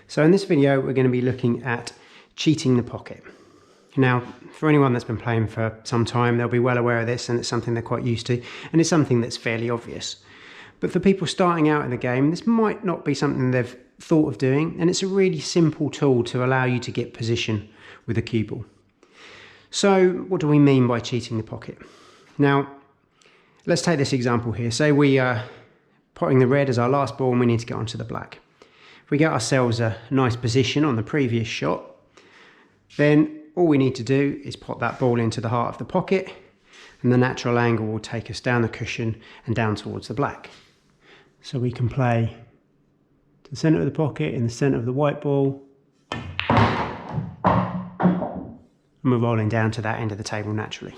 So in this video we're going to be looking at cheating the pocket. Now for anyone that's been playing for some time, they'll be well aware of this, and it's something they're quite used to, and it's something that's fairly obvious. But for people starting out in the game, this might not be something they've thought of doing, and it's a really simple tool to allow you to get position with a cue ball. So what do we mean by cheating the pocket? Now let's take this example here. Say we are potting the red as our last ball and we need to get onto the black. If we get ourselves a nice position on the previous shot, then all we need to do is pop that ball into the heart of the pocket, and the natural angle will take us down the cushion and down towards the black. So we can play to the centre of the pocket, in the centre of the white ball, and we're rolling down to that end of the table naturally.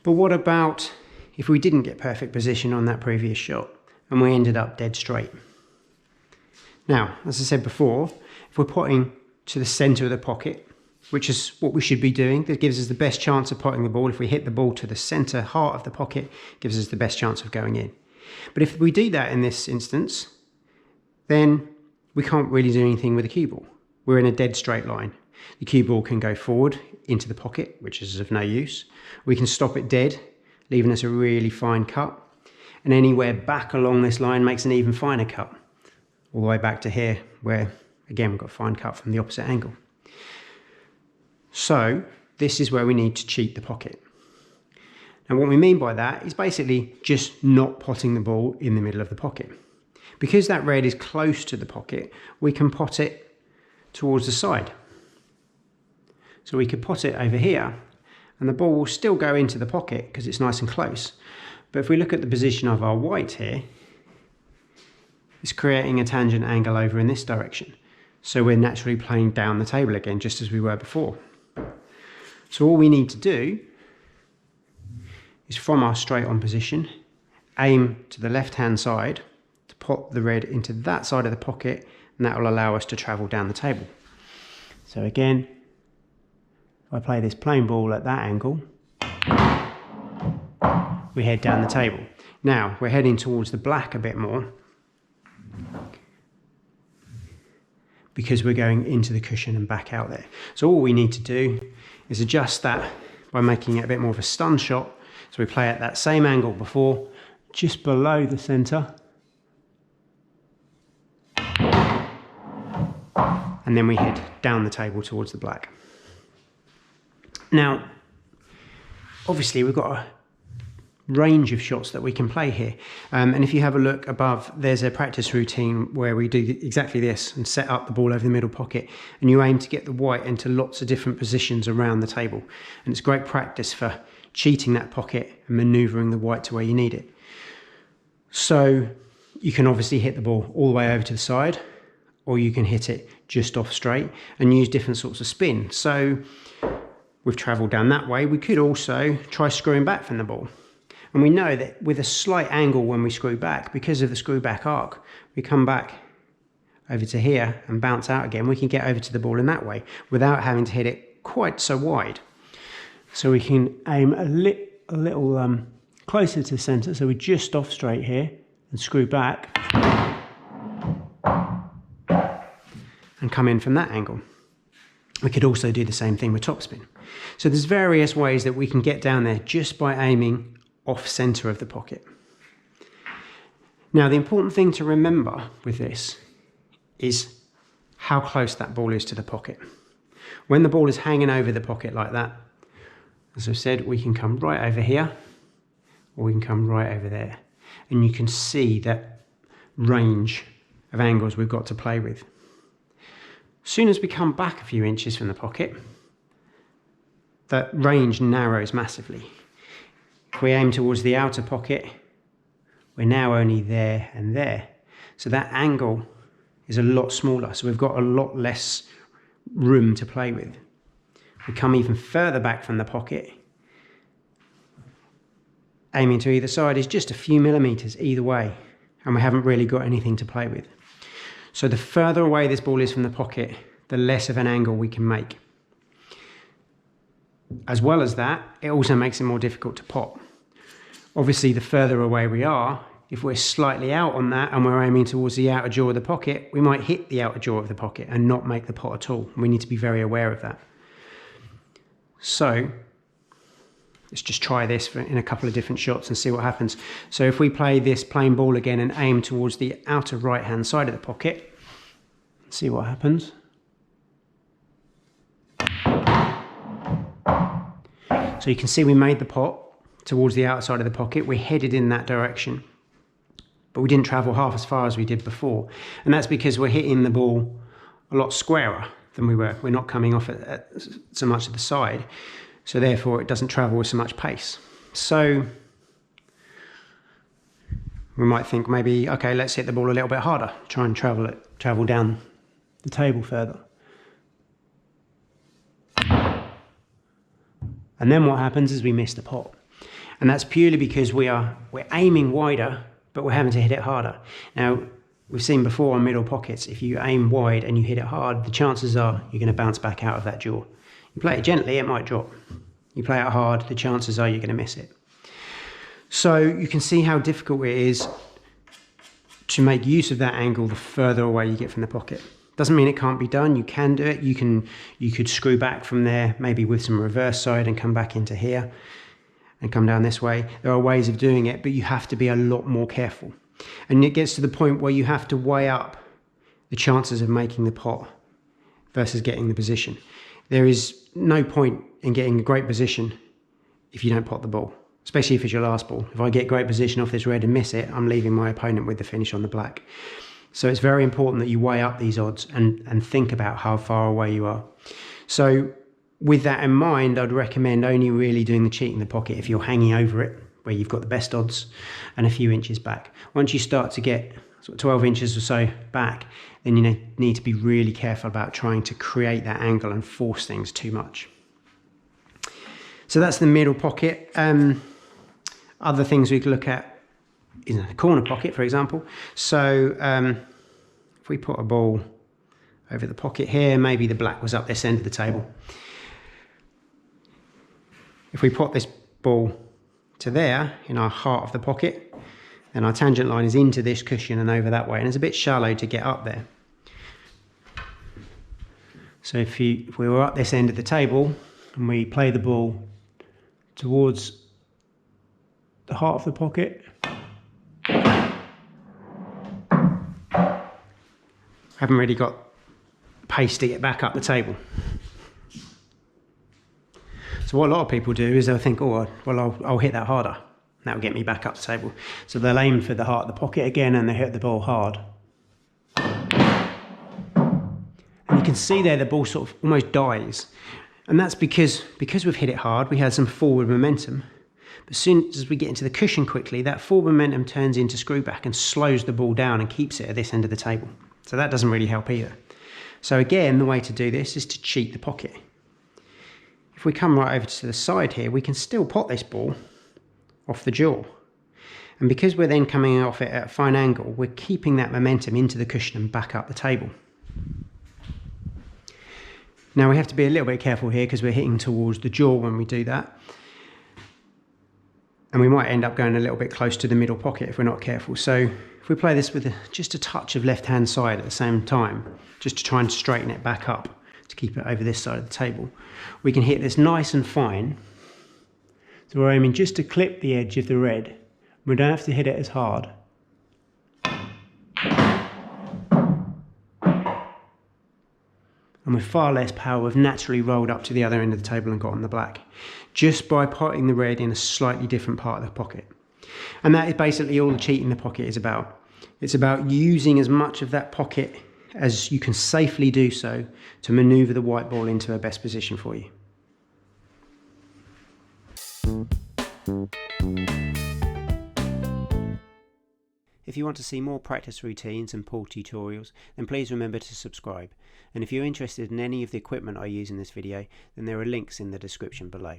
But what about if we didn't get perfect position on that previous shot and we ended up dead straight? Now, as I said before, if we're potting to the centre of the pocket, which is what we should be doing, that gives us the best chance of potting the ball. If we hit the ball to the centre heart of the pocket, it gives us the best chance of going in. But if we do that in this instance, then we can't really do anything with the cue ball. We're in a dead straight line. The cue ball can go forward into the pocket, which is of no use. We can stop it dead, leaving us a really fine cut, and anywhere back along this line makes an even finer cut, all the way back to here, where again we've got a fine cut from the opposite angle. So this is where we need to cheat the pocket. Now what we mean by that is basically just not potting the ball in the middle of the pocket. Because that red is close to the pocket, we can pot it towards the side. So we could pot it over here, and the ball will still go into the pocket because it's nice and close. But if we look at the position of our white here, it's creating a tangent angle over in this direction. So we're naturally playing down the table again, just as we were before. So all we need to do is, from our straight on position, aim to the left hand side to pop the red into that side of the pocket, and that will allow us to travel down the table. So again, if I play this plain ball at that angle, we head down the table. Now we're heading towards the black a bit more because we're going into the cushion and back out there. So all we need to do is adjust that by making it a bit more of a stun shot. So we play at that same angle before, just below the centre, and then we head down the table towards the black. Now, obviously we've got a range of shots that we can play here, and if you have a look above, there's a practice routine where we do exactly this and set up the ball over the middle pocket, and you aim to get the white into lots of different positions around the table, and it's great practice for cheating that pocket and manoeuvring the white to where you need it. So you can obviously hit the ball all the way over to the side, or you can hit it just off straight and use different sorts of spin. So we've travelled down that way. We could also try screwing back from the ball. And we know that with a slight angle when we screw back, because of the screw back arc, we come back over to here and bounce out again. We can get over to the ball in that way without having to hit it quite so wide. So we can aim a little closer to the centre, so we just off straight here and screw back and come in from that angle. We could also do the same thing with topspin. So there's various ways that we can get down there just by aiming off centre of the pocket. Now the important thing to remember with this is how close that ball is to the pocket. When the ball is hanging over the pocket like that, as I've said, we can come right over here, or we can come right over there. And you can see that range of angles we've got to play with. As soon as we come back a few inches from the pocket, that range narrows massively. If we aim towards the outer pocket, we're now only there and there. So that angle is a lot smaller, so we've got a lot less room to play with. We come even further back from the pocket. Aiming to either side is just a few millimetres either way, and we haven't really got anything to play with. So the further away this ball is from the pocket, the less of an angle we can make. As well as that, it also makes it more difficult to pot. Obviously, the further away we are, if we're slightly out on that and we're aiming towards the outer jaw of the pocket, we might hit the outer jaw of the pocket and not make the pot at all. We need to be very aware of that. So let's just try this in a couple of different shots and see what happens. So if we play this plain ball again and aim towards the outer right hand side of the pocket, see what happens. So you can see we made the pot towards the outside of the pocket. We headed in that direction, but we didn't travel half as far as we did before. And that's because we're hitting the ball a lot squarer than we were. We're not coming off at so much at the side. So therefore it doesn't travel with so much pace. So we might think maybe, okay, let's hit the ball a little bit harder. Try and travel down the table further. And then what happens is we miss the pot. And that's purely because we're aiming wider, but we're having to hit it harder. Now, we've seen before on middle pockets, if you aim wide and you hit it hard, the chances are you're going to bounce back out of that jaw. You play it gently, it might drop. You play it hard, the chances are you're going to miss it. So you can see how difficult it is to make use of that angle the further away you get from the pocket. Doesn't mean it can't be done. You can do it. You could screw back from there, maybe with some reverse side, and come back into here and come down this way. There are ways of doing it, but you have to be a lot more careful. And it gets to the point where you have to weigh up the chances of making the pot versus getting the position. There is no point in getting a great position if you don't pot the ball, especially if it's your last ball. If I get great position off this red and miss it, I'm leaving my opponent with the finish on the black. So it's very important that you weigh up these odds and think about how far away you are. So with that in mind, I'd recommend only really doing the cheat in the pocket if you're hanging over it, where you've got the best odds, and a few inches back. Once you start to get sort of 12 inches or so back, then you need to be really careful about trying to create that angle and force things too much. So that's the middle pocket. Other things we could look at is the corner pocket, for example. So if we put a ball over the pocket here, maybe the black was up this end of the table. If we put this ball to there in our heart of the pocket, then our tangent line is into this cushion and over that way, and it's a bit shallow to get up there. So if we were up this end of the table and we play the ball towards the heart of the pocket, haven't really got pace to get back up the table. So what a lot of people do is they'll think, oh, well, I'll hit that harder. That'll get me back up the table. So they'll aim for the heart of the pocket again and they hit the ball hard. And you can see there the ball sort of almost dies. And that's because we've hit it hard, we had some forward momentum. But as soon as we get into the cushion quickly, that forward momentum turns into screw back and slows the ball down and keeps it at this end of the table. So that doesn't really help either. So again, the way to do this is to cheat the pocket. If we come right over to the side here, we can still pot this ball off the jaw. And because we're then coming off it at a fine angle, we're keeping that momentum into the cushion and back up the table. Now we have to be a little bit careful here because we're hitting towards the jaw when we do that. And we might end up going a little bit close to the middle pocket if we're not careful. So if we play this with just a touch of left-hand side at the same time, just to try and straighten it back up, to keep it over this side of the table, we can hit this nice and fine. So we're aiming just to clip the edge of the red. We don't have to hit it as hard. And with far less power, we've naturally rolled up to the other end of the table and got on the black, just by potting the red in a slightly different part of the pocket. And that is basically all the cheat in the pocket is about. It's about using as much of that pocket as you can safely do so to maneuver the white ball into a best position for you. If you want to see more practice routines and pool tutorials, then please remember to subscribe. And if you're interested in any of the equipment I use in this video, then there are links in the description below.